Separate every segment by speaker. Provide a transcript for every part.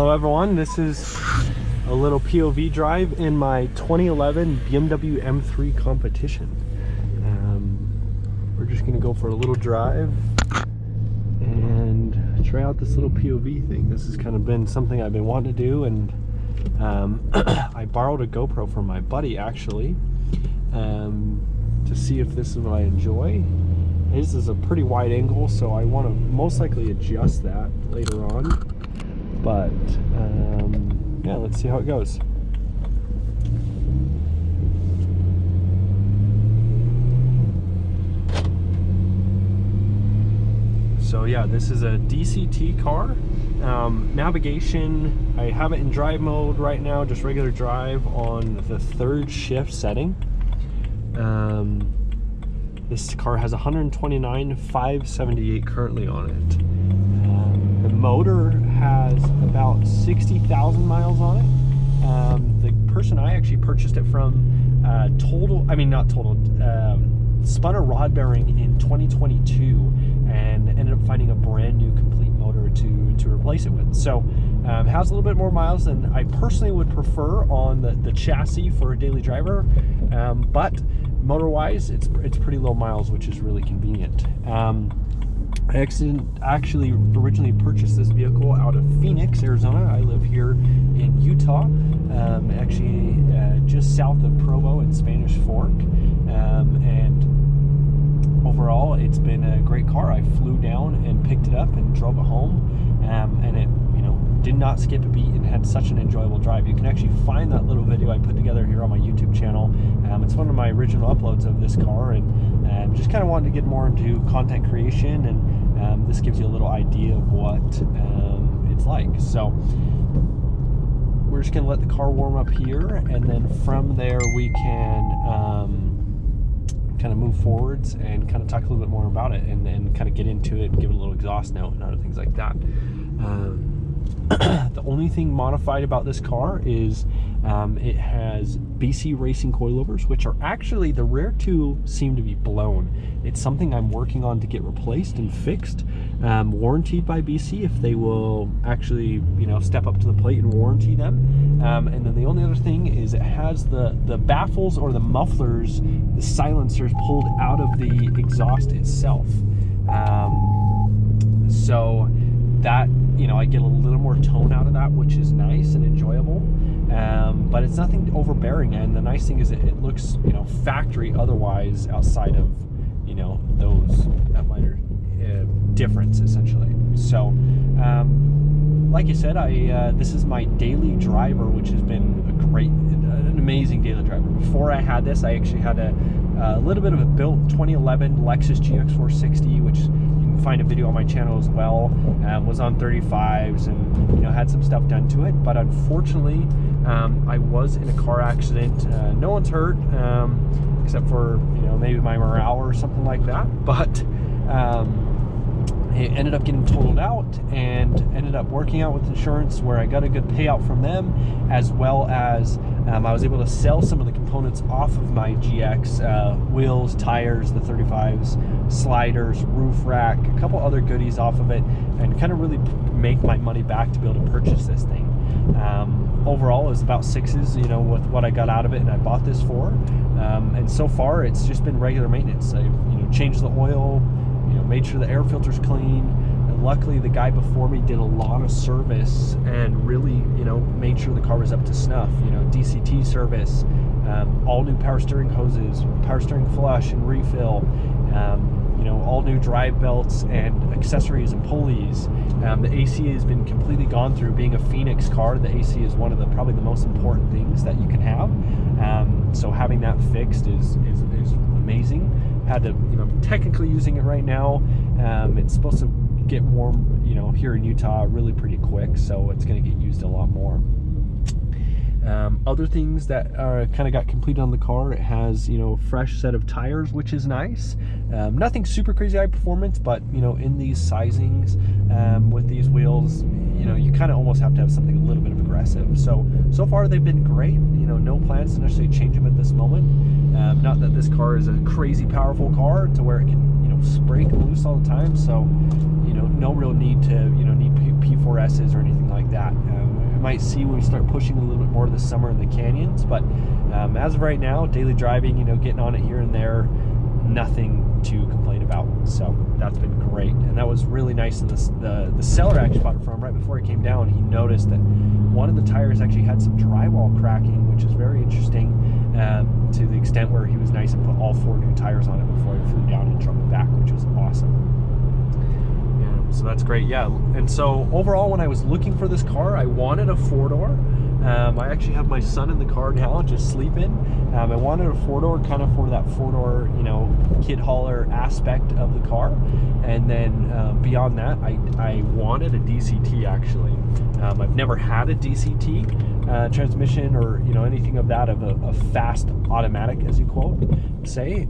Speaker 1: Hello everyone, this is a little POV drive in my 2011 BMW M3 competition. We're just gonna go for a little drive and try out this little POV thing. This has kind of been something I've been wanting to do, and I borrowed a GoPro from my buddy actually to see if this is what I enjoy. This is a pretty wide angle, so I want to most likely adjust that later on. But yeah, let's see how it goes. So yeah, this is a DCT car. Navigation, I have it in drive mode right now, just regular drive on the third shift setting. This car has 129,578 currently on it. The motor has about 60,000 miles on it. The person I actually purchased it from spun a rod bearing in 2022 and ended up finding a brand new complete motor to replace it with. So has a little bit more miles than I personally would prefer on the chassis for a daily driver, but motor wise it's pretty low miles, which is really convenient. I actually originally purchased this vehicle out of Phoenix, Arizona. I live here in Utah, actually just south of Provo and Spanish Fork, and overall it's been a great car. I flew down and picked it up and drove it home, and it did not skip a beat and had such an enjoyable drive. You can actually find that little video I put together here on my YouTube channel. It's one of my original uploads of this car, and just kind of wanted to get more into content creation, and this gives you a little idea of what it's like. So we're just gonna let the car warm up here, and then from there we can kind of move forwards and kind of talk a little bit more about it, and kind of get into it and give it a little exhaust note and other things like that. The only thing modified about this car is it has BC Racing coilovers, which are actually, the rear two seem to be blown. It's something I'm working on to get replaced and fixed, warranted by BC if they will actually step up to the plate and warranty them. And then the only other thing is it has the baffles or the mufflers, the silencers pulled out of the exhaust itself. So that, I get a little more tone out of that, which is nice and enjoyable, but it's nothing overbearing. And the nice thing is it looks factory otherwise, outside of that minor difference essentially. So like I said, this is my daily driver, which has been an amazing daily driver. Before I had this, I actually had a little bit of a built 2011 Lexus GX460, which find a video on my channel as well. Was on 35s and had some stuff done to it, but unfortunately I was in a car accident. No one's hurt except for maybe my morale or something like that, but it ended up getting totaled out, and ended up working out with insurance where I got a good payout from them, as well as I was able to sell some of the components off of my GX, wheels, tires, the 35s, sliders, roof rack, a couple other goodies off of it, and kind of really make my money back to be able to purchase this thing. Overall, it was about sixes, with what I got out of it and I bought this for. And so far, it's just been regular maintenance. I, changed the oil, made sure the air filter's clean. And luckily, the guy before me did a lot of service and really, made sure the car was up to snuff. DCT service, all new power steering hoses, power steering flush and refill, all new drive belts and accessories and pulleys. The AC has been completely gone through. Being a Phoenix car, the AC is one of probably the most important things that you can have. So having that fixed is amazing. I'm technically using it right now. It's supposed to get warm, here in Utah really pretty quick, so it's going to get used a lot more. Other things that kind of got completed on the car, it has fresh set of tires, which is nice. Nothing super crazy high performance, but in these sizings, with these wheels, you know, you kind of almost have to have something a little bit of aggressive. So far they've been great. You know, no plans to necessarily change them at this moment. Not that this car is a crazy powerful car to where it can, you know, break loose all the time. So, you know, no real need to, you know, need P4Ss or anything like that. We might see when we start pushing a little bit more this summer in the canyons, but as of right now, daily driving, you know, getting on it here and there, nothing to complain about. So that's been great, and that was really nice. And the seller actually bought it from right before he came down. He noticed that one of the tires actually had some drywall cracking, which is very interesting, to the extent where he was nice and put all 4 new tires on it before he flew down and drove it back, which was awesome. So that's great. Yeah, and so overall, when I was looking for this car, I wanted a 4-door. I actually have my son in the car now, just sleeping. I wanted a 4-door, kind of for that 4-door, you know, kid hauler aspect of the car. And then beyond that, I wanted a DCT actually. I've never had a DCT transmission or, you know, anything of that, of a fast automatic, as you quote say.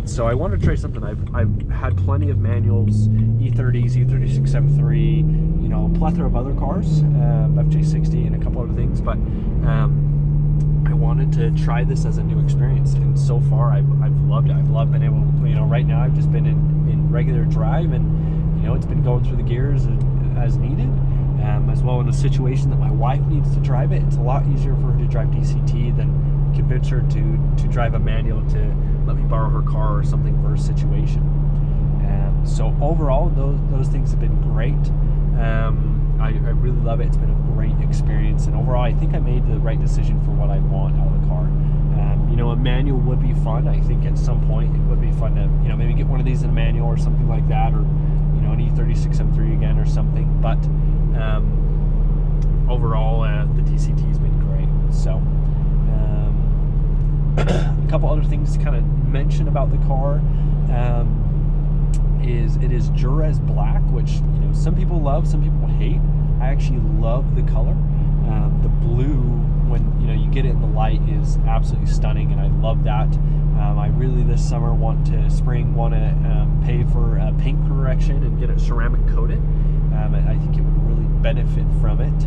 Speaker 1: So I wanted to try something. I've had plenty of manuals, E30s, E36 M3, you know, a plethora of other cars, FJ60 and a couple other things, but I wanted to try this as a new experience, and so far I've loved it. I've loved being able, you know, right now I've just been in regular drive, and you know, it's been going through the gears as needed. As well, in a situation that my wife needs to drive it, it's a lot easier for her to drive DCT than convince her to drive a manual to let me borrow her car or something for a situation. So overall, those things have been great. I really love it. It's been a great experience, and overall I think I made the right decision for what I want out of the car. You know, a manual would be fun. I think at some point it would be fun to, you know, maybe get one of these in a manual or something like that, or, you know, an E36 M3 again or something. But overall, the DCT has been great. So a couple other things to kind of mention about the car. Is it is Jerez black, which, you know, some people love, some people hate. I actually love the color. The blue, when, you know, you get it in the light, is absolutely stunning, and I love that. I really this summer want to pay for a paint correction and get it ceramic coated. I think it would really benefit from it,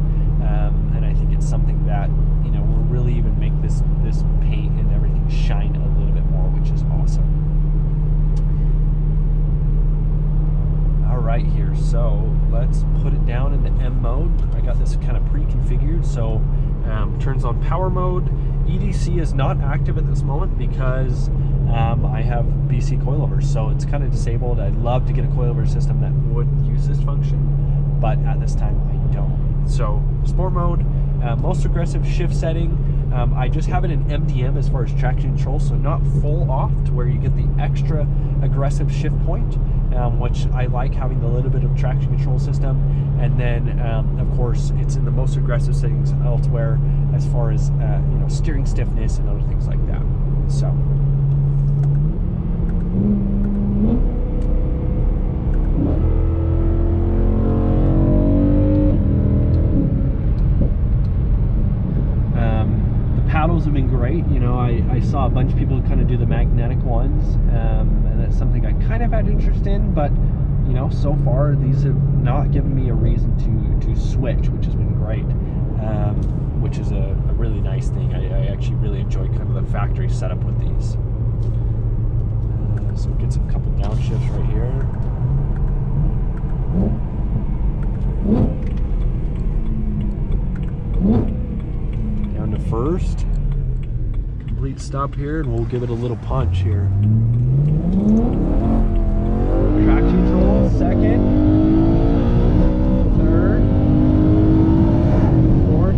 Speaker 1: and I think it's something that, you know, will really even make this paint and everything shine a little bit more, which is awesome. Right here, so let's put it down in the M mode. I got this kind of pre-configured, so turns on power mode. EDC is not active at this moment because I have BC coilovers, so it's kind of disabled. I'd love to get a coilover system that would use this function, but at this time I don't. So sport mode, most aggressive shift setting. I just have it in MDM as far as traction control, so not full off to where you get the extra aggressive shift point, which I like having the little bit of traction control system. And then of course it's in the most aggressive settings elsewhere as far as you know, steering stiffness and other things like that. So paddles have been great. You know, I saw a bunch of people kind of do the magnetic ones, and that's something I kind of had interest in, but, you know, so far these have not given me a reason to switch, which has been great, which is a really nice thing. I actually really enjoy kind of the factory setup with these. So it gets a couple downshifts right here. Down to first. Complete stop here, and we'll give it a little punch here. Traction control, second, third, fourth.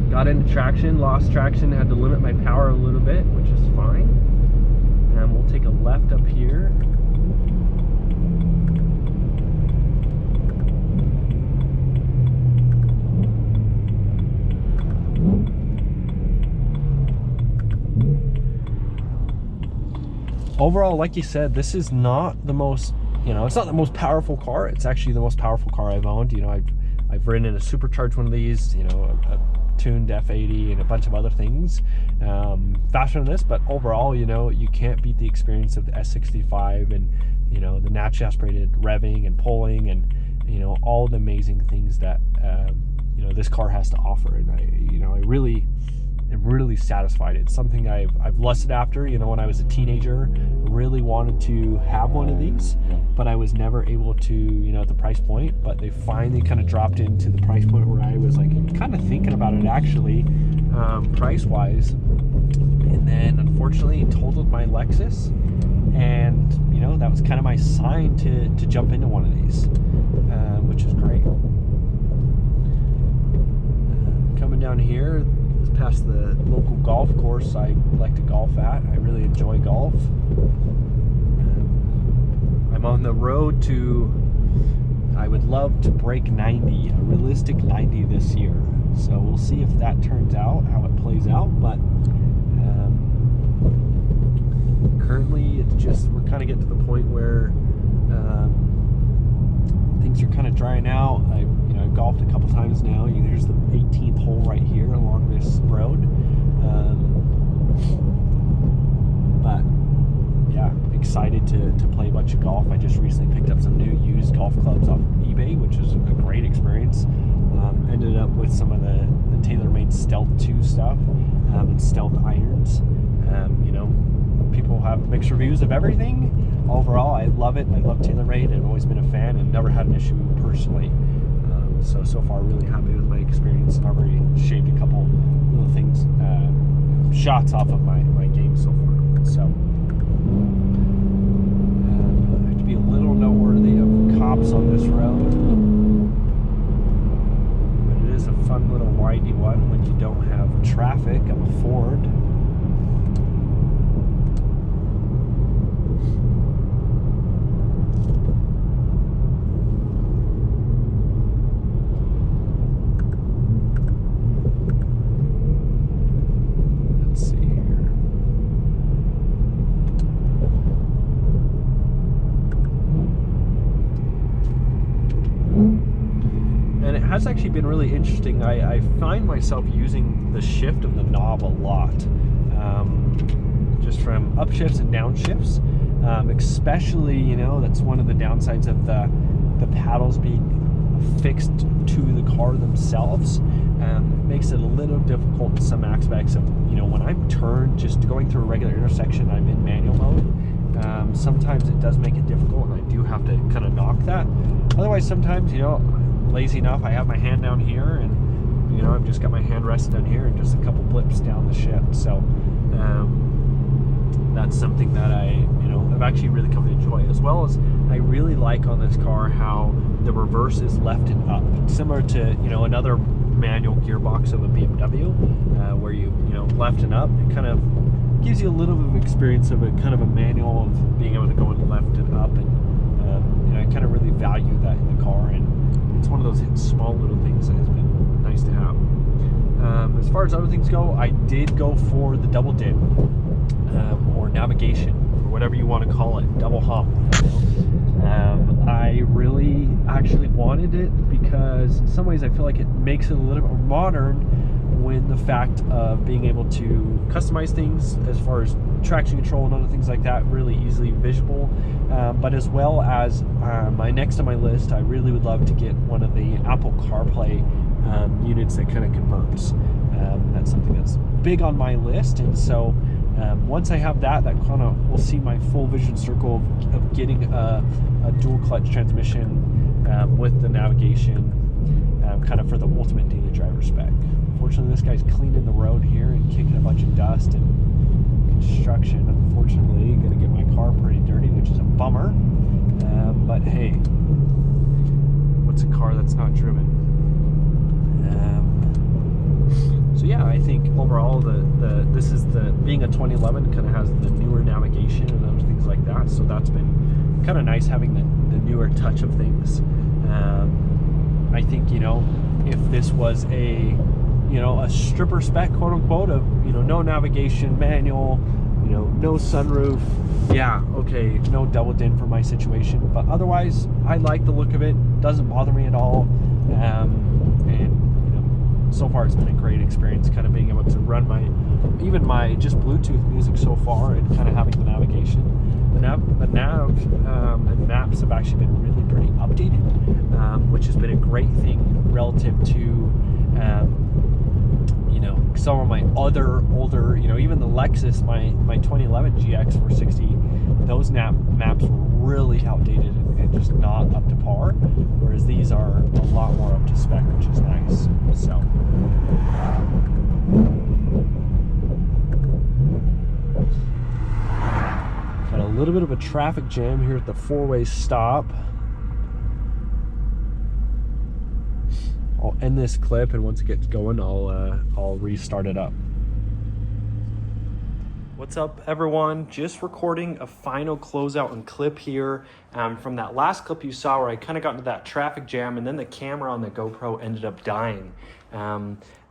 Speaker 1: Got into traction, lost traction, had to limit my power a little bit, which is fine. And we'll take a left up here. Overall, like you said, this is not the most, you know, it's not the most powerful car. It's actually the most powerful car I've owned. You know, I've ridden in a supercharged one of these, you know, a tuned F80 and a bunch of other things faster than this, but overall, you know, you can't beat the experience of the S65 and, you know, the naturally aspirated revving and pulling, and you know, all the amazing things that you know, this car has to offer. And I really am really satisfied. It's something I've lusted after. You know, when I was a teenager, really wanted to have one of these, but I was never able to, you know, at the price point. But they finally kind of dropped into the price point where I was like kind of thinking about it actually, price wise. And then unfortunately totaled my Lexus, and you know, that was kind of my sign to jump into one of these, which is great. Coming down here past the local golf course I like to golf at. I really enjoy golf. I'm on the road to, I would love to break 90, a realistic 90 this year. So we'll see if that turns out, how it plays out. But currently it's just, we're kind of getting to the point where things are kind of drying out. I've golfed a couple times now. There's the 18th hole right here along this road. But yeah, excited to play a bunch of golf. I just recently picked up some new used golf clubs off eBay, which was a great experience. Ended up with some of the TaylorMade Stealth 2 stuff, and Stealth irons. You know, people have mixed reviews of everything. Overall, I love it. I love TaylorMade. I've always been a fan and never had an issue personally. So far, really happy with my experience. I've already shaved a couple little things, shots off of my game so far. So I have to be a little noteworthy of cops on this road. But it is a fun little windy one when you don't have traffic. I'm a Ford. Has actually been really interesting. I find myself using the shift of the knob a lot, just from upshifts and downshifts, especially, you know, that's one of the downsides of the paddles being fixed to the car themselves. Makes it a little difficult in some aspects of, you know, when I'm turned, just going through a regular intersection, I'm in manual mode. Sometimes it does make it difficult, and I do have to kind of knock that. Otherwise, sometimes, you know, lazy enough, I have my hand down here, and you know, I've just got my hand rested down here and just a couple blips down the shift. So that's something that I've actually really come to enjoy, as well as I really like on this car how the reverse is left and up, similar to, you know, another manual gearbox of a BMW, where you know, left and up. It kind of gives you a little bit of experience of a kind of a manual of being able to go in left and up, and you know, I kind of really value that in the car, and it's one of those small little things that has been nice to have. As far as other things go, I did go for the double dip, or navigation, or whatever you want to call it, double hump. I really actually wanted it because in some ways I feel like it makes it a little bit more modern, when the fact of being able to customize things as far as traction control and other things like that, really easily visible. But as well as next on my list, I really would love to get one of the Apple CarPlay units that kind of converts. That's something that's big on my list, and so once I have that kind of will see my full vision circle of getting a dual clutch transmission with the navigation, kind of for the ultimate daily driver spec. Unfortunately, this guy's cleaning the road here and kicking a bunch of dust and construction. Unfortunately, going to get my car pretty dirty, which is a bummer. But hey, what's a car that's not driven? So yeah, I think overall being a 2011 kind of has the newer navigation and those things like that. So that's been kind of nice having the newer touch of things. I think, you know, if this was a stripper spec, quote unquote, of, you know, no navigation, manual, you know, no sunroof, yeah, okay, no double din for my situation. But otherwise, I like the look of it. Doesn't bother me at all. And you know, so far it's been a great experience, kind of being able to run my just Bluetooth music so far, and kind of having the navigation. the nav and maps have actually been really pretty updated, which has been a great thing relative to, you know, some of my other older, you know, even the Lexus, my 2011 GX 460, those maps were really outdated and just not up to par, whereas these are a lot more up to spec, which is nice. So got a little bit of a traffic jam here at the four-way stop. I'll end this clip, and once it gets going, I'll restart it up. What's up, everyone? Just recording a final closeout and clip here from that last clip you saw where I kind of got into that traffic jam, and then the camera on the GoPro ended up dying.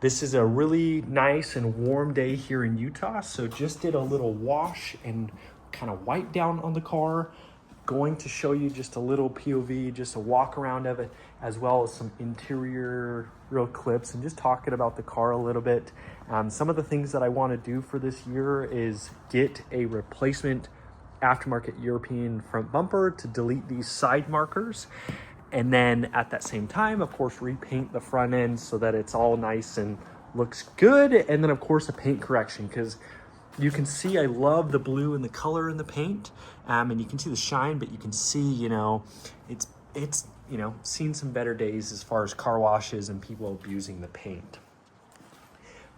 Speaker 1: This is a really nice and warm day here in Utah, so just did a little wash and kind of wipe down on the car. Going to show you just a little POV, just a walk around of it, as well as some interior real clips, and just talking about the car a little bit. Some of the things that I want to do for this year is get a replacement aftermarket European front bumper to delete these side markers, and then at that same time, of course, repaint the front end so that it's all nice and looks good. And then of course a paint correction, because you can see I love the blue and the color in the paint, and you can see the shine, but you can see, you know, it's you know, seen some better days as far as car washes and people abusing the paint.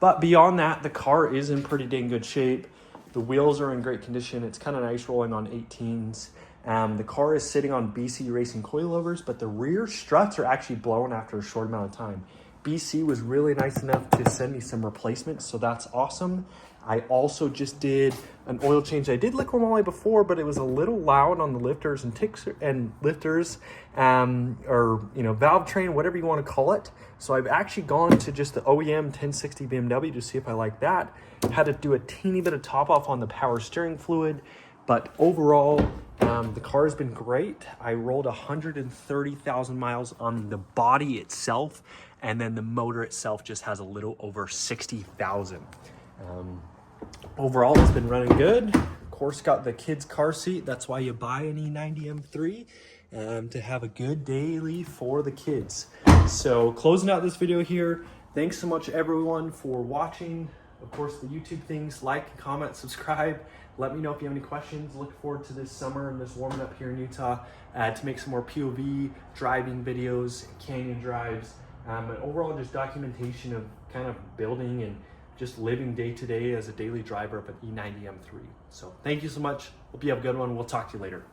Speaker 1: But beyond that, the car is in pretty dang good shape. The wheels are in great condition. It's kind of nice rolling on 18s. The car is sitting on BC Racing coilovers, but the rear struts are actually blown after a short amount of time. BC was really nice enough to send me some replacements, so that's awesome. I also just did an oil change. I did liquid moly before, but it was a little loud on the lifters and lifters, or, you know, valve train, whatever you want to call it. So I've actually gone to just the OEM 1060 BMW to see if I like that. Had to do a teeny bit of top off on the power steering fluid, but overall, the car has been great. I rolled 130,000 miles on the body itself, and then the motor itself just has a little over 60,000. Overall, it's been running good. Of course, got the kids' car seat. That's why you buy an E90 M3, to have a good daily for the kids. So closing out this video here, thanks so much everyone for watching. Of course, the YouTube things, like, comment, subscribe. Let me know if you have any questions. Look forward to this summer and this warming up here in Utah to make some more POV driving videos, canyon drives, but overall just documentation of kind of building and just living day to day as a daily driver of an E90 M3. So thank you so much. Hope you have a good one. We'll talk to you later.